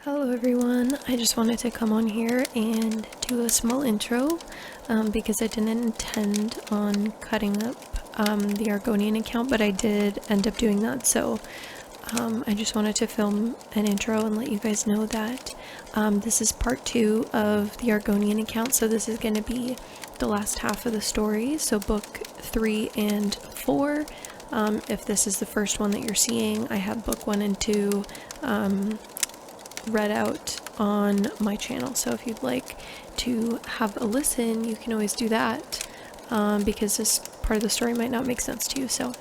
Hello everyone, I just wanted to come on here and do a small intro because I didn't intend on cutting up the Argonian account, but I did end up doing that, so I just wanted to film an intro and let you guys know that this is part 2 of the Argonian account, so this is going to be the last half of the story, so book 3 and 4. If this is the first one that you're seeing, I have book 1 and 2 read out on my channel, so if you'd like to have a listen, you can always do that, because this part of the story might not make sense to you. So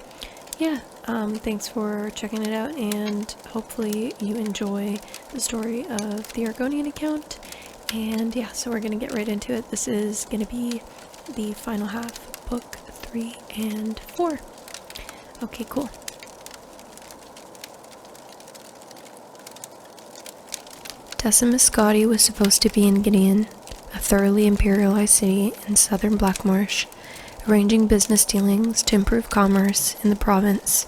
yeah, thanks for checking it out, and hopefully you enjoy the story of the Argonian account. And yeah, so we're gonna get right into it. This is gonna be the final half, book 3 and 4. Okay, cool. Decumus Scotti was supposed to be in Gideon, a thoroughly imperialized city in southern Black Marsh, arranging business dealings to improve commerce in the province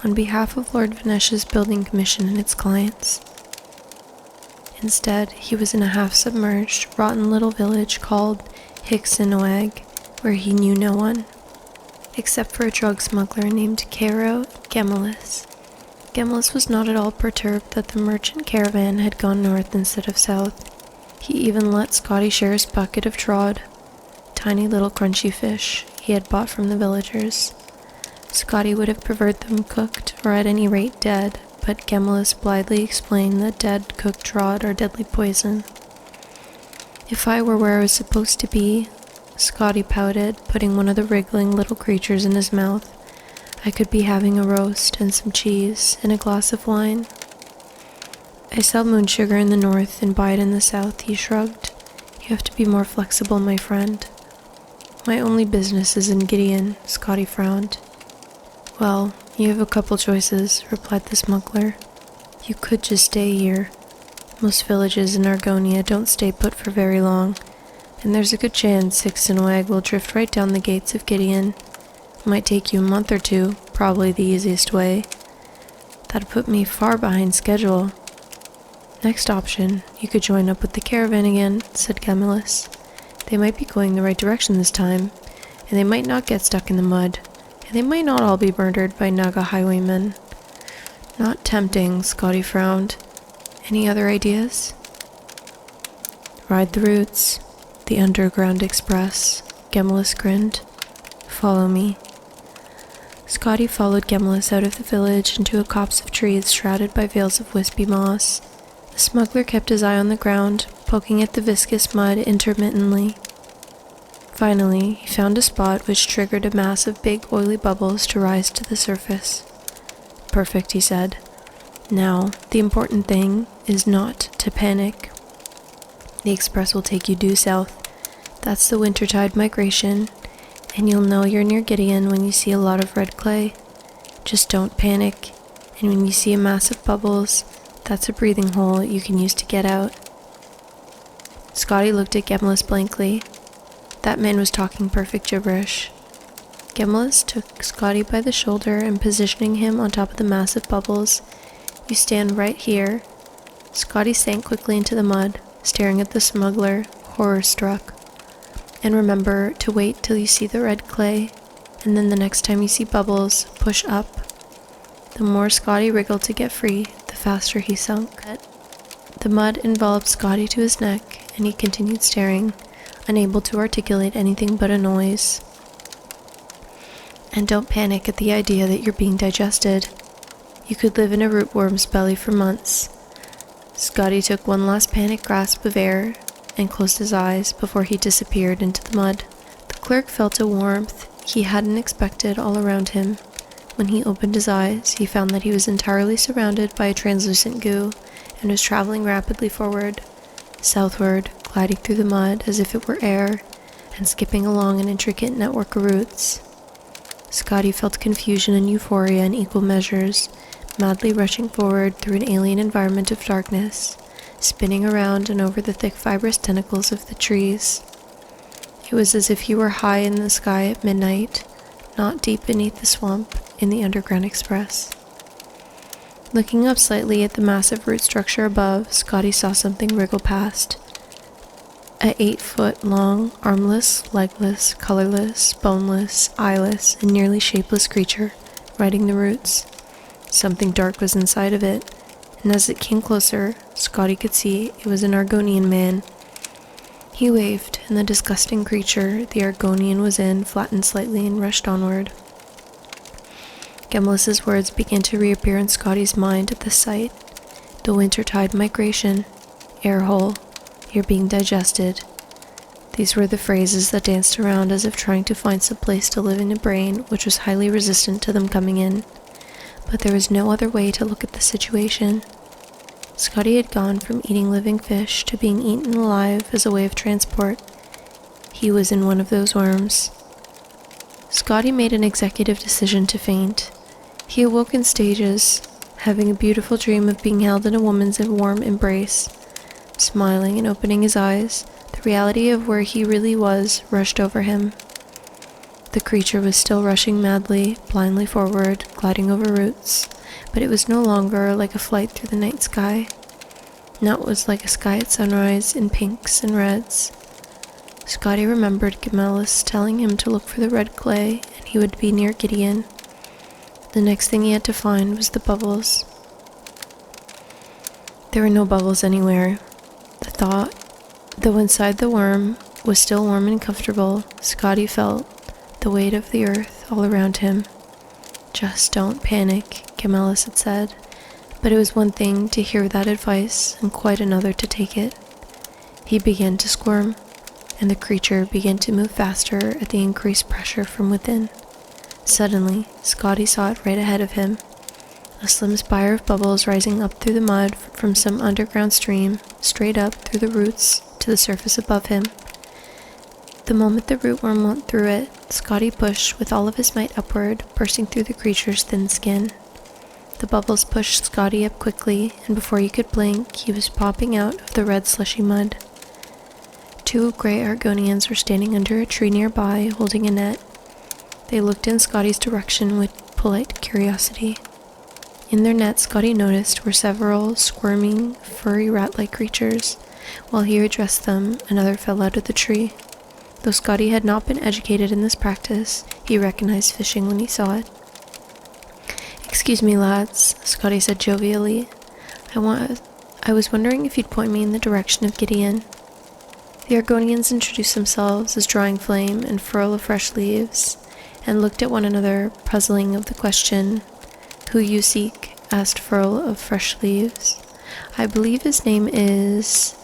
on behalf of Lord Vanesh's building commission and its clients. Instead, he was in a half-submerged, rotten little village called Hicksinoag, where he knew no one, except for a drug smuggler named Cairo Gemellus. Gemellus was not at all perturbed that the merchant caravan had gone north instead of south. He even let Scotti share his bucket of trod, tiny little crunchy fish he had bought from the villagers. Scotti would have preferred them cooked, or at any rate dead, but Gemellus blithely explained that dead cooked trod are deadly poison. "If I were where I was supposed to be," Scotti pouted, putting one of the wriggling little creatures in his mouth, "I could be having a roast and some cheese and a glass of wine." "I sell moon sugar in the north and buy it in the south," he shrugged. "You have to be more flexible, my friend." "My only business is in Gideon," Scotti frowned. "Well, you have a couple choices," replied the smuggler. "You could just stay here. Most villages in Argonia don't stay put for very long, and there's a good chance Hicksinoag will drift right down the gates of Gideon. Might take you a month or two, probably the easiest way. That'd put me far behind schedule." "Next option, you could join up with the caravan again," said Gemellus. "They might be going the right direction this time, and they might not get stuck in the mud, and they might not all be murdered by Naga highwaymen." "Not tempting," Scotti frowned. "Any other ideas?" "Ride the routes, the underground express," Gemellus grinned. "Follow me." Scotti followed Gemellus out of the village into a copse of trees shrouded by veils of wispy moss. The smuggler kept his eye on the ground, poking at the viscous mud intermittently. Finally, he found a spot which triggered a mass of big oily bubbles to rise to the surface. "Perfect," he said. "Now, the important thing is not to panic. The express will take you due south. That's the wintertide migration, and you'll know you're near Gideon when you see a lot of red clay. Just don't panic, and when you see a mass of bubbles, that's a breathing hole you can use to get out." Scotti looked at Gemellus blankly. That man was talking perfect gibberish. Gemellus took Scotti by the shoulder and positioning him on top of the mass of bubbles. "You stand right here." Scotti sank quickly into the mud, staring at the smuggler, horror-struck. "And remember to wait till you see the red clay, and then the next time you see bubbles, push up." The more Scotti wriggled to get free, the faster he sunk. The mud enveloped Scotti to his neck, and he continued staring, unable to articulate anything but a noise. "And don't panic at the idea that you're being digested. You could live in a rootworm's belly for months." Scotti took one last panic grasp of air and closed his eyes before he disappeared into the mud. The clerk felt a warmth he hadn't expected all around him. When he opened his eyes, he found that he was entirely surrounded by a translucent goo and was traveling rapidly forward, southward, gliding through the mud as if it were air, and skipping along an intricate network of roots. Scotti felt confusion and euphoria in equal measures, madly rushing forward through an alien environment of darkness, spinning around and over the thick fibrous tentacles of the trees. It was as if he were high in the sky at midnight, not deep beneath the swamp in the underground express. Looking up slightly at the massive root structure above, Scotti saw something wriggle past. A 8-foot-long, armless, legless, colorless, boneless, eyeless, and nearly shapeless creature, riding the roots. Something dark was inside of it, and as it came closer, Scotti could see it was an Argonian man. He waved, and the disgusting creature the Argonian was in flattened slightly and rushed onward. Gemelis's words began to reappear in Scotty's mind at the sight. The wintertide migration, airhole, you're being digested. These were the phrases that danced around as if trying to find some place to live in a brain which was highly resistant to them coming in. But there was no other way to look at the situation. Scotti had gone from eating living fish to being eaten alive as a way of transport. He was in one of those worms. Scotti made an executive decision to faint. He awoke in stages, having a beautiful dream of being held in a woman's warm embrace. Smiling and opening his eyes, the reality of where he really was rushed over him. The creature was still rushing madly, blindly forward, gliding over roots, but it was no longer like a flight through the night sky. Now it was like a sky at sunrise in pinks and reds. Scotti remembered Gemelis telling him to look for the red clay, and he would be near Gideon. The next thing he had to find was the bubbles. There were no bubbles anywhere. The thought, though inside the worm was still warm and comfortable, Scotti felt the weight of the earth all around him. Just don't panic, Gemelis had said, but it was one thing to hear that advice and quite another to take it. He began to squirm, and the creature began to move faster at the increased pressure from within. Suddenly, Scotti saw it right ahead of him, a slim spire of bubbles rising up through the mud from some underground stream, straight up through the roots to the surface above him. The moment the rootworm went through it, Scotti pushed with all of his might upward, bursting through the creature's thin skin. The bubbles pushed Scotti up quickly, and before he could blink, he was popping out of the red slushy mud. 2 gray Argonians were standing under a tree nearby, holding a net. They looked in Scotty's direction with polite curiosity. In their net, Scotti noticed were several squirming, furry rat-like creatures. While he addressed them, another fell out of the tree. Though Scotti had not been educated in this practice, he recognized fishing when he saw it. "Excuse me, lads," Scotti said jovially. I was wondering if you'd point me in the direction of Gideon." The Argonians introduced themselves as Drawing Flame and Furl of Fresh Leaves, and looked at one another, puzzling of the question. "Who you seek?" asked Furl of Fresh Leaves. "I believe his name is,"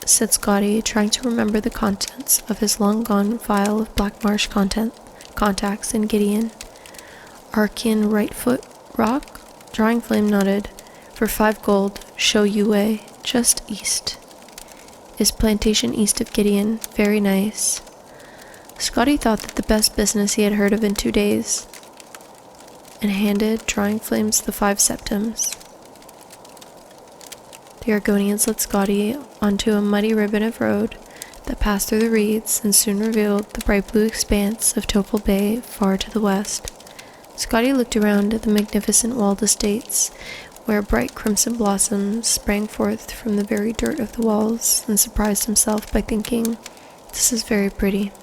said Scotti, trying to remember the contents of his long-gone file of Black Marsh contacts in Gideon. "Harking Rightfoot Rock?" Drawing Flame nodded. "For 5 gold, show you way, just east. Is plantation east of Gideon, very nice." Scotti thought that the best business he had heard of in 2 days, and handed Drawing Flames the 5 septims. The Argonians led Scotti onto a muddy ribbon of road that passed through the reeds and soon revealed the bright blue expanse of Topol Bay far to the west. Scotti looked around at the magnificent walled estates, where bright crimson blossoms sprang forth from the very dirt of the walls, and surprised himself by thinking, "This is very pretty."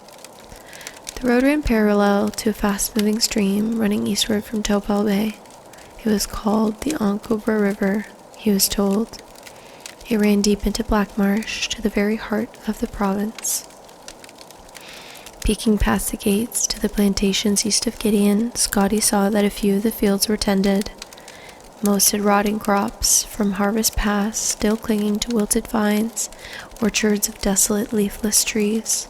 The road ran parallel to a fast-moving stream running eastward from Topol Bay. It was called the Ankobra River, he was told. It ran deep into Black Marsh, to the very heart of the province. Peeking past the gates to the plantations east of Gideon, Scotti saw that a few of the fields were tended. Most had rotting crops, from harvest past, still clinging to wilted vines, orchards of desolate leafless trees.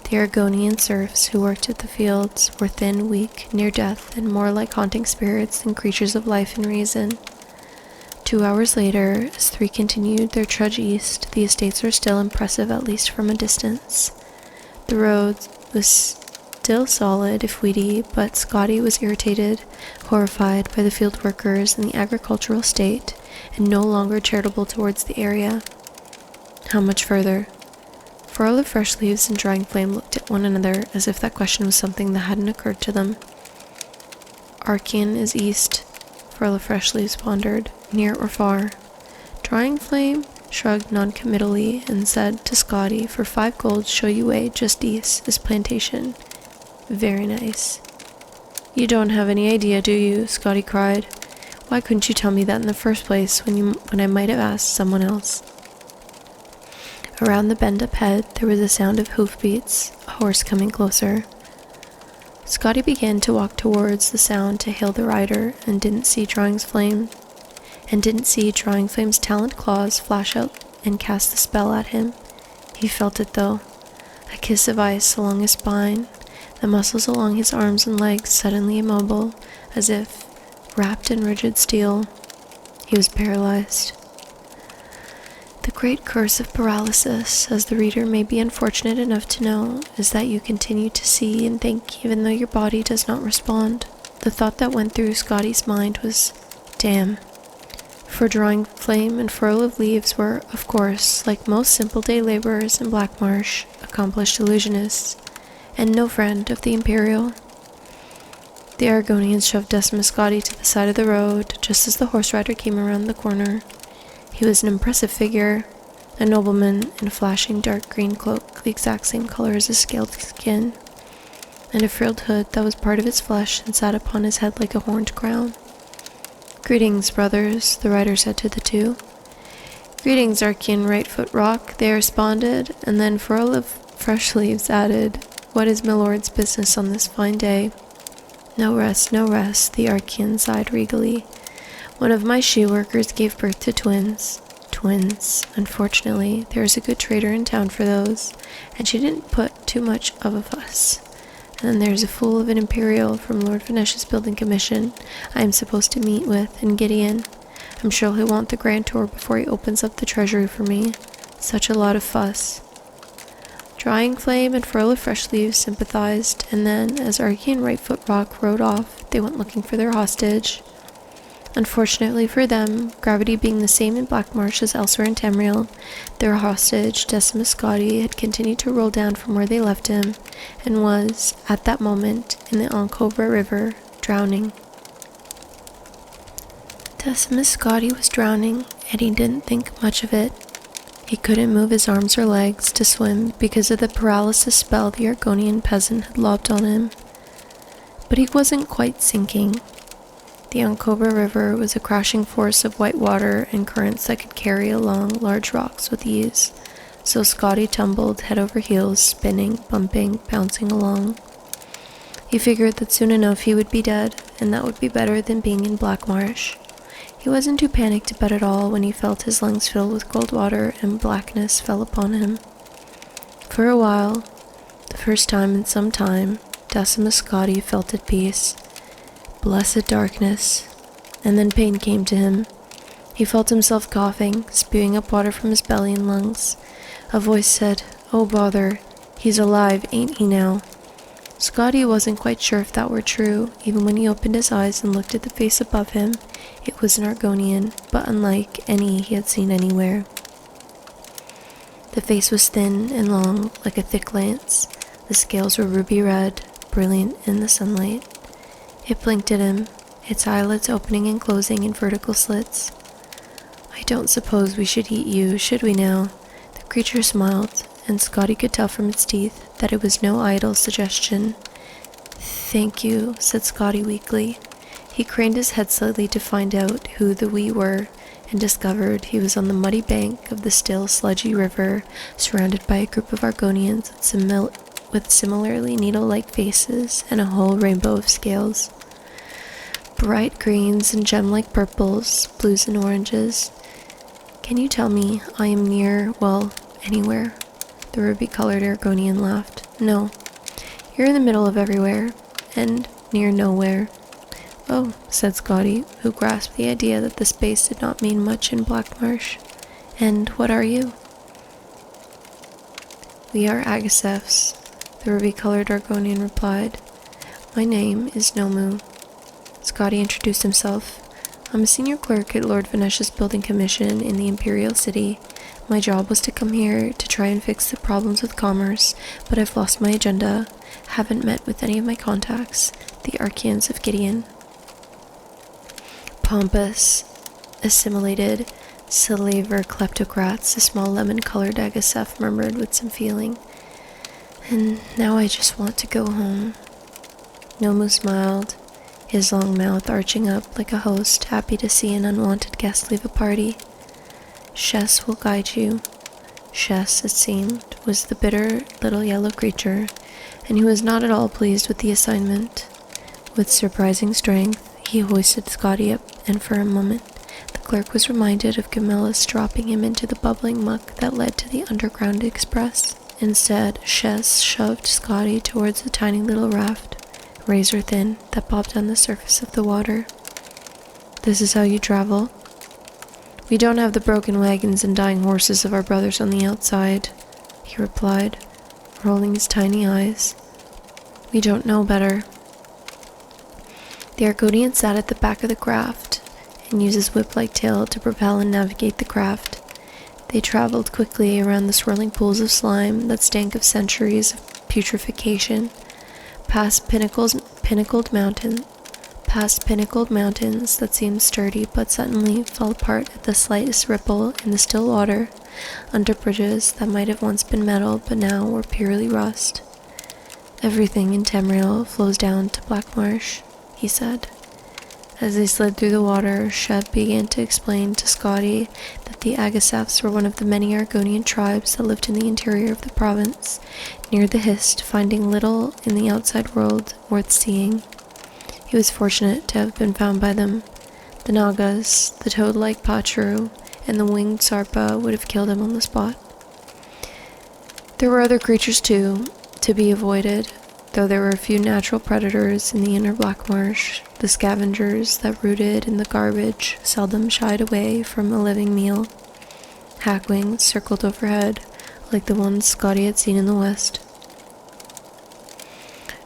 The Argonian serfs who worked at the fields were thin, weak, near death, and more like haunting spirits than creatures of life and reason. 2 hours later, as 3 continued their trudge east, the estates were still impressive, at least from a distance. The road was still solid, if weedy, but Scotti was irritated, horrified by the field workers and the agricultural state, and no longer charitable towards the area. How much further? Furl of Fresh Leaves and Drawing Flame looked at one another as if that question was something that hadn't occurred to them. "Harking is east," Furl of Fresh Leaves pondered, near or far. Drawing Flame shrugged non-committally and said to Scotti, "For 5 gold, show you way just east, this plantation. Very nice." "You don't have any idea, do you?" Scotti cried. "Why couldn't you tell me that in the first place when I might have asked someone else?" Around the bend up ahead, there was a sound of hoofbeats, a horse coming closer. Scotti began to walk towards the sound to hail the rider and didn't see Drawing Flame's taloned claws flash out and cast the spell at him. He felt it though, a kiss of ice along his spine, the muscles along his arms and legs suddenly immobile, as if wrapped in rigid steel. He was paralyzed. The great curse of paralysis, as the reader may be unfortunate enough to know, is that you continue to see and think even though your body does not respond. The thought that went through Scotti's mind was, "Damn." For Drawing Flame and Furl of Leaves were, of course, like most simple day laborers in Black Marsh, accomplished illusionists, and no friend of the Imperial. The Argonians shoved Decumus Scotti to the side of the road, just as the horse rider came around the corner. He was an impressive figure, a nobleman in a flashing dark green cloak, the exact same color as his scaled skin, and a frilled hood that was part of his flesh and sat upon his head like a horned crown. "Greetings, brothers," the rider said to the two. "Greetings, Argonian Right-Foot Rock," they responded, and then Furl of Fresh Leaves added, "What is my lord's business on this fine day?" No rest, the Argonian sighed regally. "One of my she-workers gave birth to twins. Unfortunately, there is a good trader in town for those, and she didn't put too much of a fuss. And then there's a fool of an Imperial from Lord Vanesh's building commission I am supposed to meet with in Gideon. I'm sure he'll want the grand tour before he opens up the treasury for me. Such a lot of fuss." Drawing Flame and Furl of Fresh Leaves sympathized, and then, as Argonian Right-Foot Rock rode off, they went looking for their hostage. Unfortunately for them, gravity being the same in Black Marsh as elsewhere in Tamriel, their hostage, Decumus Scotti, had continued to roll down from where they left him, and was, at that moment, in the Ancobra River, drowning. Decumus Scotti was drowning, and he didn't think much of it. He couldn't move his arms or legs to swim because of the paralysis spell the Argonian peasant had lobbed on him. But he wasn't quite sinking. The Ancobra River was a crashing force of white water and currents that could carry along large rocks with ease, so Scotti tumbled head over heels, spinning, bumping, bouncing along. He figured that soon enough he would be dead, and that would be better than being in Black Marsh. He wasn't too panicked about it all when he felt his lungs fill with cold water and blackness fell upon him. For a while, the first time in some time, Decumus Scotti felt at peace. Blessed darkness. And then pain came to him. He felt himself coughing, spewing up water from his belly and lungs. A voice said, "Oh bother, he's alive, ain't he now?" Scotti wasn't quite sure if that were true, even when he opened his eyes and looked at the face above him. It was an Argonian, but unlike any he had seen anywhere. The face was thin and long, like a thick lance. The scales were ruby red, brilliant in the sunlight. It blinked at him, its eyelids opening and closing in vertical slits. "I don't suppose we should eat you, should we now?" The creature smiled, and Scotti could tell from its teeth that it was no idle suggestion. "Thank you," said Scotti weakly. He craned his head slightly to find out who the we were, and discovered he was on the muddy bank of the still, sludgy river, surrounded by a group of Argonians with similarly needle-like faces and a whole rainbow of scales. Bright greens and gem-like purples, blues and oranges. "Can you tell me I am near, well, anywhere?" The ruby-colored Argonian laughed. "No. You're in the middle of everywhere, and near nowhere." "Oh," said Scotti, who grasped the idea that the space did not mean much in Black Marsh. "And what are you?" "We are Agacephs," the ruby-colored Argonian replied. "My name is Nomu." Scotti introduced himself. "I'm a senior clerk at Lord Vanesh's building commission in the Imperial City. My job was to come here to try and fix the problems with commerce, but I've lost my agenda. Haven't met with any of my contacts, the Archons of Gideon." Pompous, assimilated slaver kleptocrats, the small lemon-colored Agasef murmured with some feeling. And now I just want to go home. Nomu smiled, his long mouth arching up like a host happy to see an unwanted guest leave a party. Shess will guide you. Shess, it seemed, was the bitter little yellow creature, and he was not at all pleased with the assignment. With surprising strength, he hoisted Scotti up, and for a moment, the clerk was reminded of Camillus dropping him into the bubbling muck that led to the underground express. Instead, Shess shoved Scotti towards the tiny little raft, razor-thin, that bobbed on the surface of the water. This is how you travel? We don't have the broken wagons and dying horses of our brothers on the outside, he replied, rolling his tiny eyes. We don't know better. The Argonian sat at the back of the craft and used his whip-like tail to propel and navigate the craft. They traveled quickly around the swirling pools of slime that stank of centuries of putrefaction, past pinnacled mountains that seemed sturdy but suddenly fell apart at the slightest ripple in the still water, under bridges that might have once been metal but now were purely rust. Everything in Tamriel flows down to Black Marsh, he said. As they slid through the water, Shev began to explain to Scotti that the Agasefs were one of the many Argonian tribes that lived in the interior of the province, near the Hist, finding little in the outside world worth seeing. He was fortunate to have been found by them. The Nagas, the toad-like Pacharu, and the winged Sarpa would have killed him on the spot. There were other creatures too, to be avoided, though there were a few natural predators in the inner Black Marsh. The scavengers that rooted in the garbage seldom shied away from a living meal. Hackwings circled overhead, like the ones Scotti had seen in the west.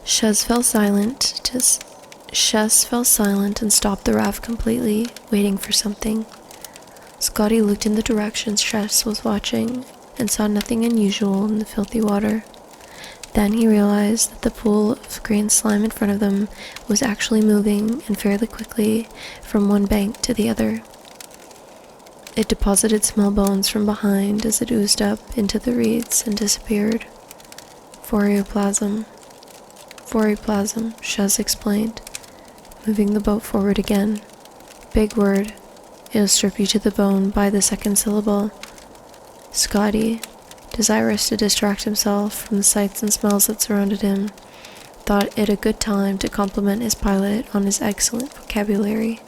Shez fell silent and stopped the raft completely, waiting for something. Scotti looked in the direction Shez was watching and saw nothing unusual in the filthy water. Then he realized that the pool of green slime in front of them was actually moving, and fairly quickly, from one bank to the other. It deposited small bones from behind as it oozed up into the reeds and disappeared. Phoreoplasm, Shez explained, moving the boat forward again. Big word. It'll strip you to the bone by the second syllable. Scotti, desirous to distract himself from the sights and smells that surrounded him, thought it a good time to compliment his pilot on his excellent vocabulary.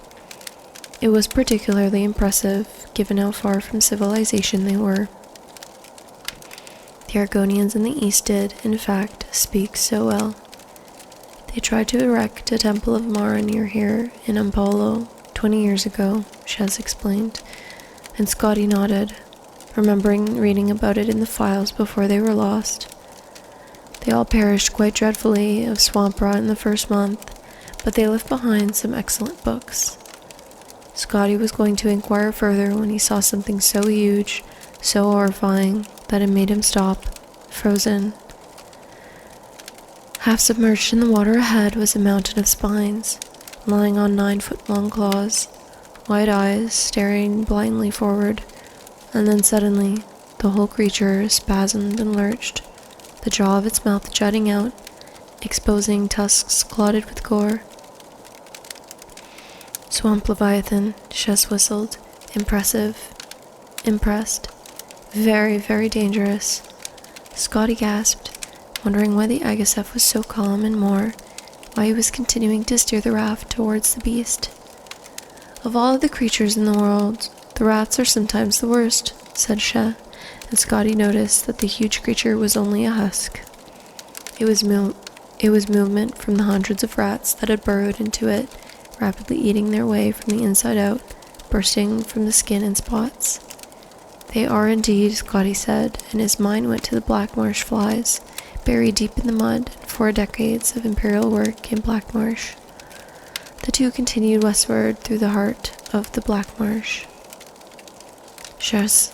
It was particularly impressive, given how far from civilization they were. The Argonians in the east did, in fact, speak so well. They tried to erect a temple of Mara near here in Ampolo 20 years ago, Shez explained, and Scotti nodded, remembering reading about it in the files before they were lost. They all perished quite dreadfully of swamp rot in the first month, but they left behind some excellent books. Scotti was going to inquire further when he saw something so huge, so horrifying, that it made him stop, frozen. Half submerged in the water ahead was a mountain of spines, lying on 9-foot-long claws, wide eyes staring blindly forward, and then suddenly, the whole creature spasmed and lurched, the jaw of its mouth jutting out, exposing tusks clotted with gore. Swamp Leviathan, Shez whistled, impressed. Very, very dangerous. Scotti gasped, wondering why the Agasef was so calm and more, why he was continuing to steer the raft towards the beast. Of all of the creatures in the world, the rats are sometimes the worst, said Sheh, and Scotti noticed that the huge creature was only a husk. It was movement from the hundreds of rats that had burrowed into it, rapidly eating their way from the inside out, bursting from the skin in spots. They are indeed, Scotti said, and his mind went to the Black Marsh flies, buried deep in the mud and 4 decades of imperial work in Black Marsh. The two continued westward through the heart of the Black Marsh. Shez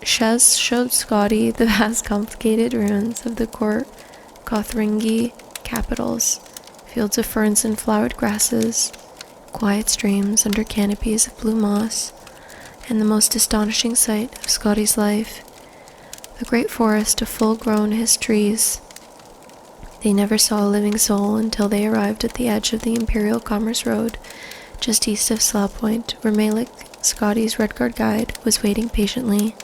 showed Scotti the vast complicated ruins of the Kothringi capitals, fields of ferns and flowered grasses, quiet streams under canopies of blue moss, and the most astonishing sight of Scotty's life, the great forest of full-grown hissed trees. They never saw a living soul until they arrived at the edge of the Imperial Commerce Road, just east of Slough Point, where Malik, Scotty's Redguard guide, was waiting patiently.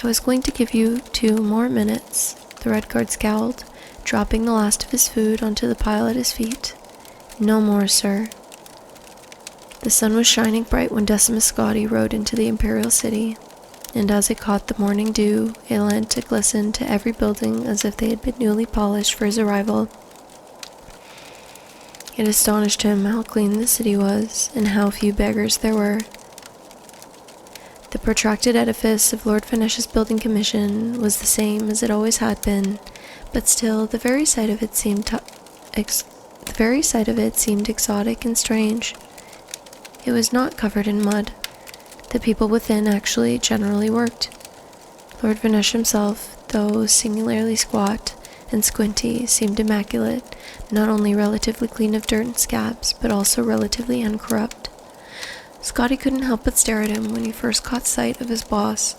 "I was going to give you 2 more minutes," the Redguard scowled, dropping the last of his food onto the pile at his feet. "No more, sir." The sun was shining bright when Decumus Scotti rode into the Imperial City, and as it caught the morning dew, it lent a glisten to every building as if they had been newly polished for his arrival. It astonished him how clean the city was, and how few beggars there were. The protracted edifice of Lord Venetia's building commission was the same as it always had been, but still the very sight of it seemed exotic and strange. It was not covered in mud. The people within actually generally worked. Lord Venetia himself, though singularly squat and squinty, seemed immaculate, not only relatively clean of dirt and scabs, but also relatively uncorrupt. Scotti couldn't help but stare at him when he first caught sight of his boss.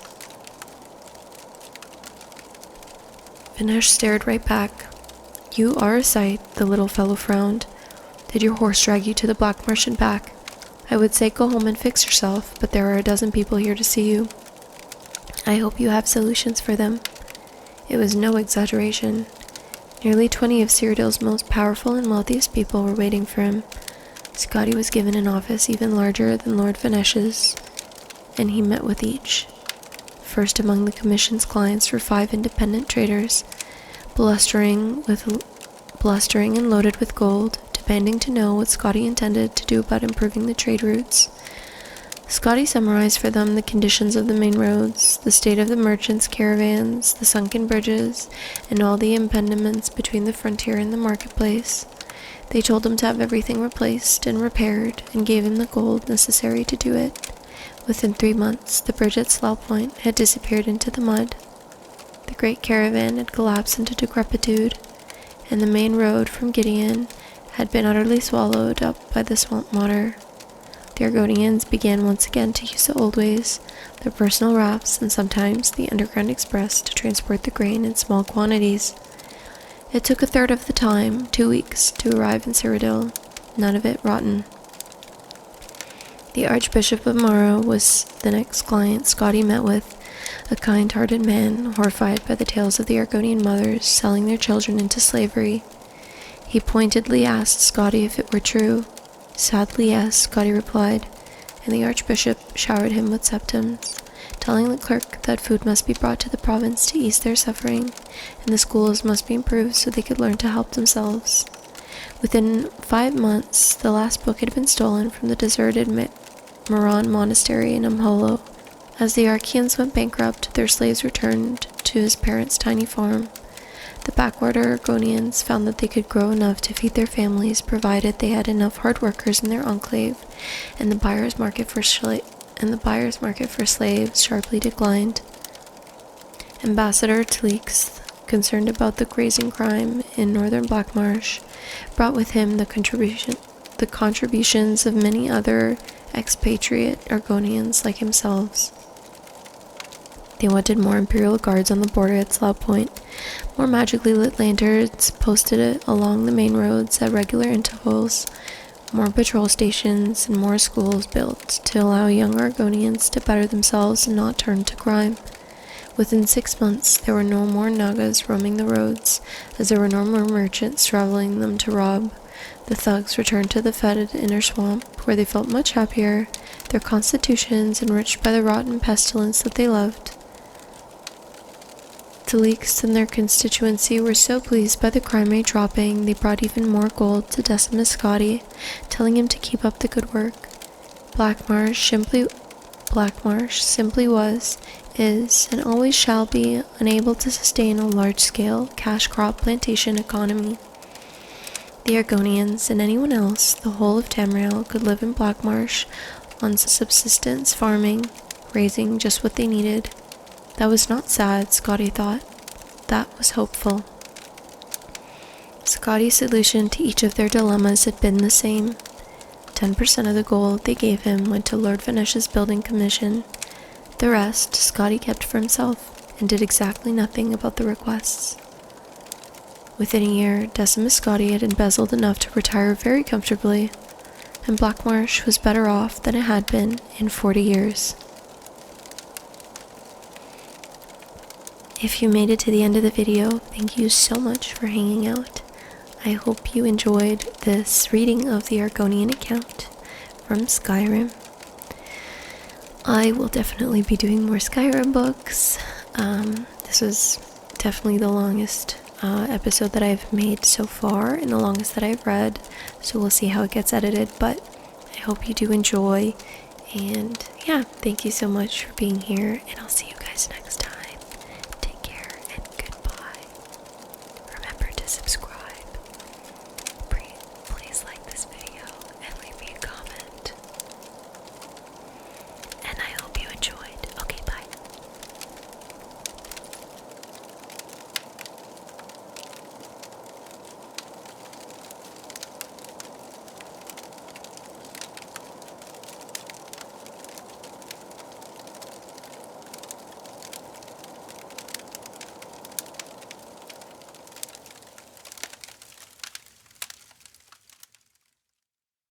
Venetia stared right back. "You are a sight," the little fellow frowned. "Did your horse drag you to the Black Marsh and back? I would say go home and fix yourself, but there are a dozen people here to see you. I hope you have solutions for them." It was no exaggeration. Nearly 20 of Cyrodiil's most powerful and wealthiest people were waiting for him. Scotti was given an office even larger than Lord Venetia's, and he met with each. First among the commission's clients were 5 independent traders, blustering and loaded with gold, demanding to know what Scotti intended to do about improving the trade routes. Scotti summarized for them the conditions of the main roads, the state of the merchants' caravans, the sunken bridges, and all the impediments between the frontier and the marketplace. They told him to have everything replaced and repaired, and gave him the gold necessary to do it. Within 3 months, the bridge at Slough Point had disappeared into the mud. The great caravan had collapsed into decrepitude, and the main road from Gideon had been utterly swallowed up by the swamp water. The Argonians began once again to use the old ways, their personal rafts and sometimes the underground express to transport the grain in small quantities. It took a third of the time, 2 weeks, to arrive in Cyrodiil, none of it rotten. The Archbishop of Morrow was the next client Scotti met with, a kind-hearted man horrified by the tales of the Argonian mothers selling their children into slavery. He pointedly asked Scotti if it were true. "Sadly, yes," Scotti replied, and the Archbishop showered him with septums, telling the clerk that food must be brought to the province to ease their suffering, and the schools must be improved so they could learn to help themselves. Within 5 months, the last book had been stolen from the deserted Moran monastery in Umholo. As the Archeans went bankrupt, their slaves returned to his parents' tiny farm. The backwater Argonians found that they could grow enough to feed their families, provided they had enough hard workers in their enclave, and the buyer's market for slaves sharply declined. Ambassador Talix, concerned about the grazing crime in northern Black Marsh, brought with him the contributions of many other expatriate Argonians like himself. They wanted more Imperial guards on the border at Slough Point, more magically lit lanterns posted along the main roads at regular intervals, more patrol stations, and more schools built to allow young Argonians to better themselves and not turn to crime. Within 6 months, there were no more Nagas roaming the roads, as there were no more merchants traveling them to rob. The thugs returned to the fetid inner swamp, where they felt much happier, their constitutions enriched by the rotten pestilence that they loved. The leaks in their constituency were so pleased by the crime rate dropping, they brought even more gold to Decumus Scotti, telling him to keep up the good work. Black Marsh simply was, is, and always shall be unable to sustain a large-scale cash crop plantation economy. The Argonians, and anyone else, the whole of Tamriel, could live in Black Marsh on subsistence farming, raising just what they needed. That was not sad, Scotti thought. That was hopeful. Scotti's solution to each of their dilemmas had been the same. 10% of the gold they gave him went to Lord Vanesh's building commission. The rest Scotti kept for himself and did exactly nothing about the requests. Within a year, Decumus Scotti had embezzled enough to retire very comfortably, and Black Marsh was better off than it had been in 40 years. If you made it to the end of the video, thank you so much for hanging out. I hope you enjoyed this reading of the Argonian account from Skyrim. I will definitely be doing more Skyrim books. This was definitely the longest episode that I've made so far and the longest that I've read, so we'll see how it gets edited, but I hope you do enjoy, and yeah, thank you so much for being here, and I'll see you guys next time.